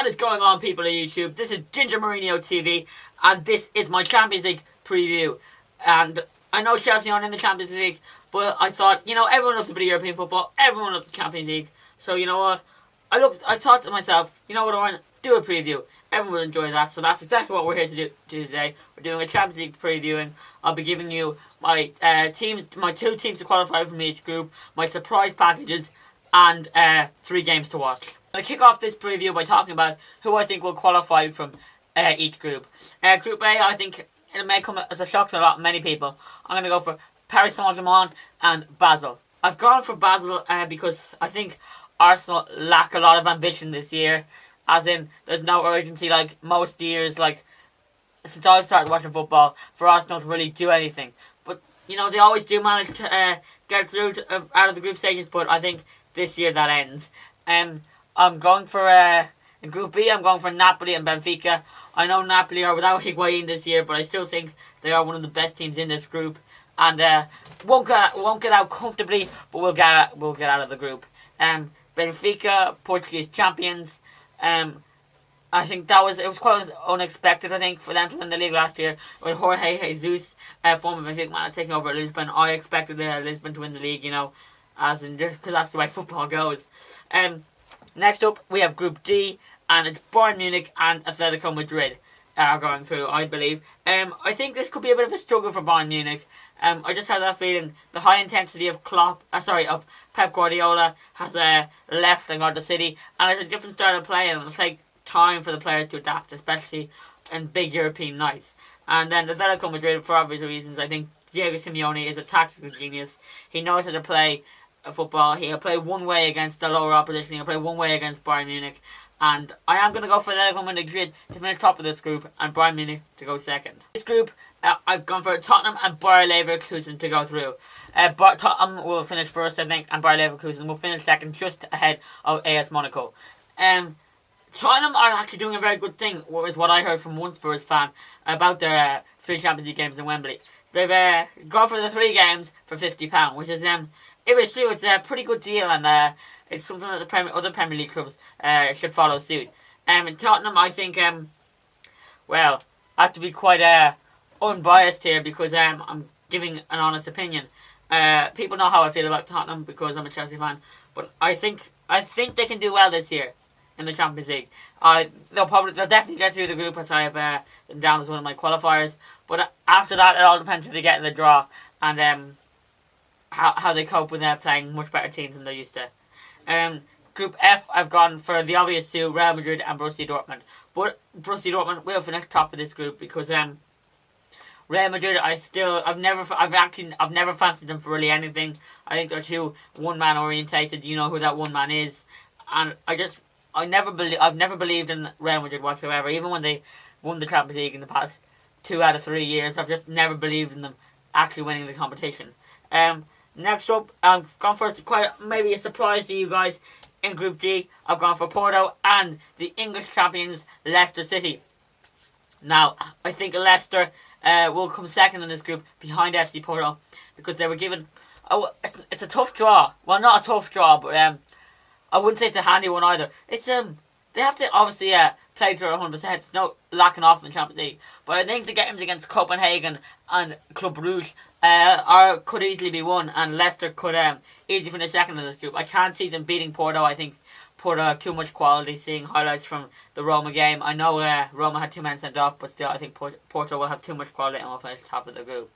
What is going on, people of YouTube? This is Ginger Mourinho TV, and this is my Champions League preview. And I know Chelsea aren't in the Champions League, but I thought, everyone loves a bit of European football, everyone loves the Champions League. So you know what? I thought to myself, you know what, Oren, do a preview. Everyone will enjoy that. So that's exactly what we're here to do today. We're doing a Champions League previewing. I'll be giving you my two teams to qualify from each group, my surprise packages, and 3 games to watch. I'm going to kick off this preview by talking about who I think will qualify from each group. Group A, I think it may come as a shock to many people. I'm going to go for Paris Saint-Germain and Basel. I've gone for Basel because I think Arsenal lack a lot of ambition this year. As in, there's no urgency like most years, like since I've started watching football, for Arsenal to really do anything. But, they always do manage to get through out of the group stages, but I think this year that ends. I'm going for, in Group B, I'm going for Napoli and Benfica. I know Napoli are without Higuain this year, but I still think they are one of the best teams in this group. And won't get out comfortably, but we'll get out of the group. Benfica, Portuguese champions. I think it was quite unexpected, I think, for them to win the league last year with Jorge Jesus, former Benfica man, taking over at Lisbon. I expected Lisbon to win the league, as in just because that's the way football goes. Next up, we have Group D, and it's Bayern Munich and Atletico Madrid are going through, I believe. I think this could be a bit of a struggle for Bayern Munich. I just had that feeling. The high intensity of of Pep Guardiola has left and gone to City, and it's a different style of play, and it'll take time for the players to adapt, especially in big European nights. And then Atletico Madrid, for obvious reasons, I think Diego Simeone is a tactical genius. He knows how to play football. He'll play one way against the lower opposition. He'll play one way against Bayern Munich. And I am going to go for Atletico Madrid to finish top of this group and Bayern Munich to go second. This group, I've gone for Tottenham and Bayer Leverkusen to go through. But Tottenham will finish first, I think, and Bayer Leverkusen will finish second, just ahead of AS Monaco. Tottenham are actually doing a very good thing, was what I heard from one Spurs fan about their 3 Champions League games in Wembley. They've gone for the 3 games for £50, which is if it's true, it's a pretty good deal, and it's something that the other Premier League clubs should follow suit. In Tottenham, I think, I have to be quite unbiased here because I'm giving an honest opinion. People know how I feel about Tottenham because I'm a Chelsea fan, but I think they can do well this year in the Champions League. They'll definitely get through the group, as I have them down as one of my qualifiers. But after that, it all depends who they get in the draw and how they cope with playing much better teams than they're used to. Group F, I've gone for the obvious 2, Real Madrid and Borussia Dortmund. But Borussia Dortmund will finish top of this group because Real Madrid, I've never fancied them for really anything. I think they're too one-man orientated. You know who that one man is, and I've never believed in Real Madrid whatsoever. Even when they won the Champions League in the past 2 out of 3 years, I've just never believed in them actually winning the competition. Next up, I've gone for maybe a surprise to you guys. In Group G, I've gone for Porto and the English champions, Leicester City. Now, I think Leicester will come second in this group behind FC Porto because they were given... it's a tough draw. Well, not a tough draw, but I wouldn't say it's a handy one either. It's they have to obviously play to 100%. It's no lacking off in the Champions League. But I think the games against Copenhagen and Club Brugge could easily be won, and Leicester could easily finish second in this group. I can't see them beating Porto. I think Porto have too much quality. Seeing highlights from the Roma game, I know Roma had 2 men sent off, but still I think Porto will have too much quality and will finish top of the group.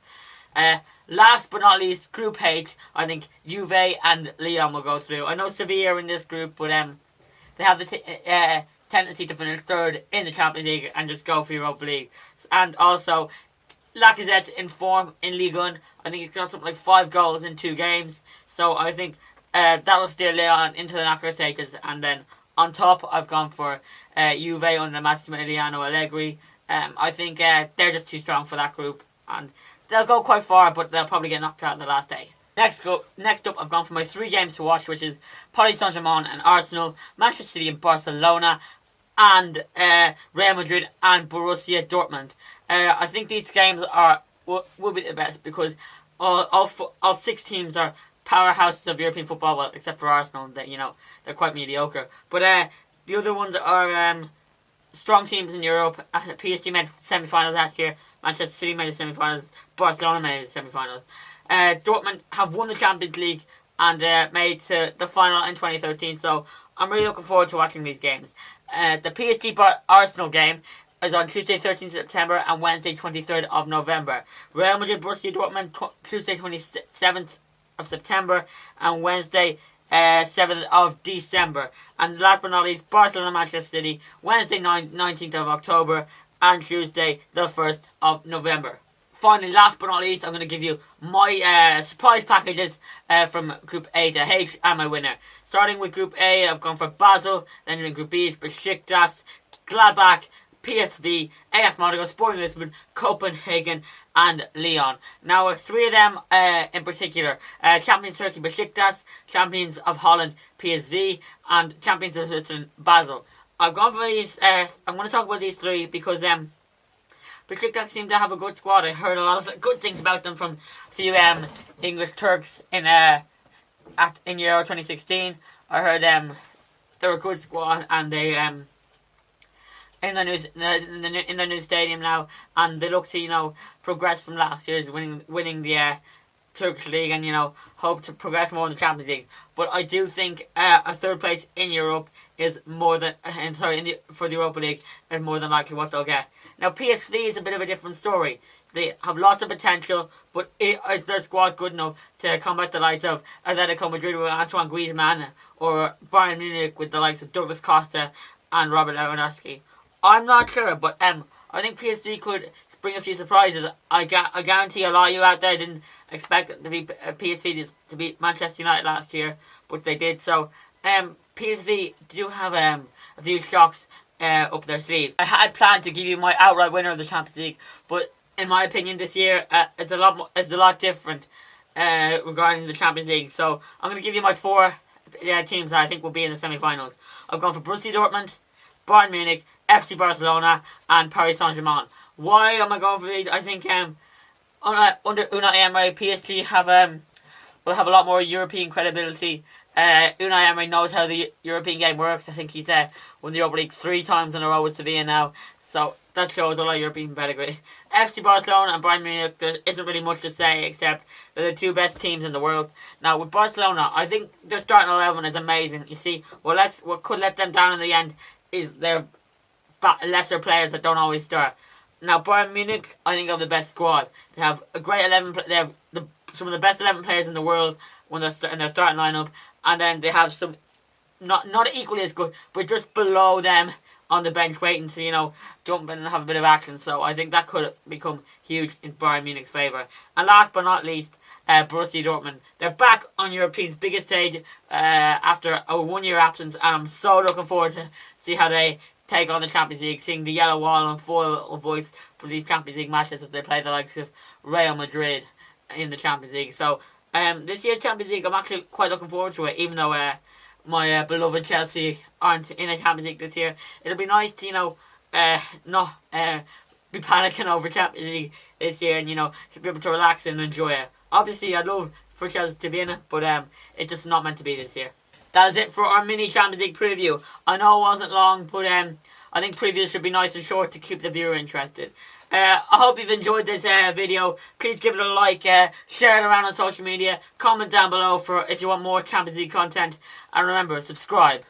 Last but not least, Group H, I think Juve and Lyon will go through. I know Sevilla are in this group, but they have the tendency to finish third in the Champions League and just go for Europa League. And also, Lacazette's in form in Ligue 1. I think he's got something like 5 goals in 2 games. So I think that'll steer Lyon into the knockout stages. And then on top, I've gone for Juve under Massimiliano Allegri. I think they're just too strong for that group. And they'll go quite far, but they'll probably get knocked out on the last day. Next up, I've gone for my 3 games to watch, which is Paris Saint-Germain and Arsenal, Manchester City and Barcelona, and Real Madrid and Borussia Dortmund. I think these games will be the best because all 6 teams are powerhouses of European football. Well, except for Arsenal, they're quite mediocre. But the other ones are strong teams in Europe. PSG made the semi-finals last year. Manchester City made the semi-finals. Barcelona made the semi-finals. Dortmund have won the Champions League and made to the final in 2013. So I'm really looking forward to watching these games. The PSG Arsenal game is on Tuesday 13th September and Wednesday 23rd of November. Real Madrid Borussia Dortmund Tuesday 27th of September and Wednesday 7th of December. And last but not least, Barcelona Manchester City Wednesday 19th of October and Tuesday the 1st of November. Finally, last but not least, I'm going to give you my surprise packages from Group A to H and my winner. Starting with Group A, I've gone for Basel. Then in Group B, it's Besiktas, Gladbach, PSV, AS Monaco, Sporting Lisbon, Copenhagen, and Lyon. Now, three of them in particular: Champions Turkey, Besiktas; Champions of Holland, PSV; and Champions of Switzerland, Basel. I've gone for these. I'm going to talk about these three because Besiktas seem to have a good squad. I heard a lot of good things about them from a few English Turks in Euro 2016. I heard they're a good squad and they in their new stadium now, and they look to progress from last year's winning the Turkish league and hope to progress more in the Champions League. But I do think a third place in Europe is more than for the Europa League is more than likely what they'll get. Now PSV is a bit of a different story. They have lots of potential, but is their squad good enough to combat the likes of Atletico Madrid with Antoine Griezmann or Bayern Munich with the likes of Douglas Costa and Robert Lewandowski? I'm not sure, but I think PSG could bring a few surprises. I guarantee a lot of you out there didn't expect it to be PSV to beat Manchester United last year, but they did. So PSV do have a few shocks up their sleeve. I had planned to give you my outright winner of the Champions League, but in my opinion, this year it's a lot different regarding the Champions League. So I'm going to give you my four teams that I think will be in the semi-finals. I've gone for Borussia Dortmund, Bayern Munich, FC Barcelona, and Paris Saint-Germain. Why am I going for these? I think under Unai Emery, PSG will have a lot more European credibility. Unai Emery knows how the European game works. I think he's won the Europa League 3 times in a row with Sevilla now, so that shows a lot of European pedigree. FC Barcelona and Bayern Munich, there isn't really much to say except they're the two best teams in the world. Now with Barcelona, I think their starting 11 is amazing. You see, what could let them down in the end is their lesser players that don't always start. Now Bayern Munich, I think, have the best squad. They have a great 11. They have some of the best 11 players in the world when they're in their starting lineup, and then they have some not equally as good, but just below them on the bench waiting to jump in and have a bit of action. So I think that could become huge in Bayern Munich's favour. And last but not least, Borussia Dortmund. They're back on Europe's biggest stage after a 1-year absence, and I'm so looking forward to see how they take on the Champions League, seeing the yellow wall in full voice for these Champions League matches if they play the likes of Real Madrid in the Champions League. So this year's Champions League, I'm actually quite looking forward to it, even though my beloved Chelsea aren't in the Champions League this year. It'll be nice to not be panicking over Champions League this year, and to be able to relax and enjoy it. Obviously I'd love for Chelsea to be in it, but it's just not meant to be this year. That is it for our mini Champions League preview. I know it wasn't long, but I think previews should be nice and short to keep the viewer interested. I hope you've enjoyed this video. Please give it a like, share it around on social media, comment down below if you want more Champions League content, and remember, subscribe.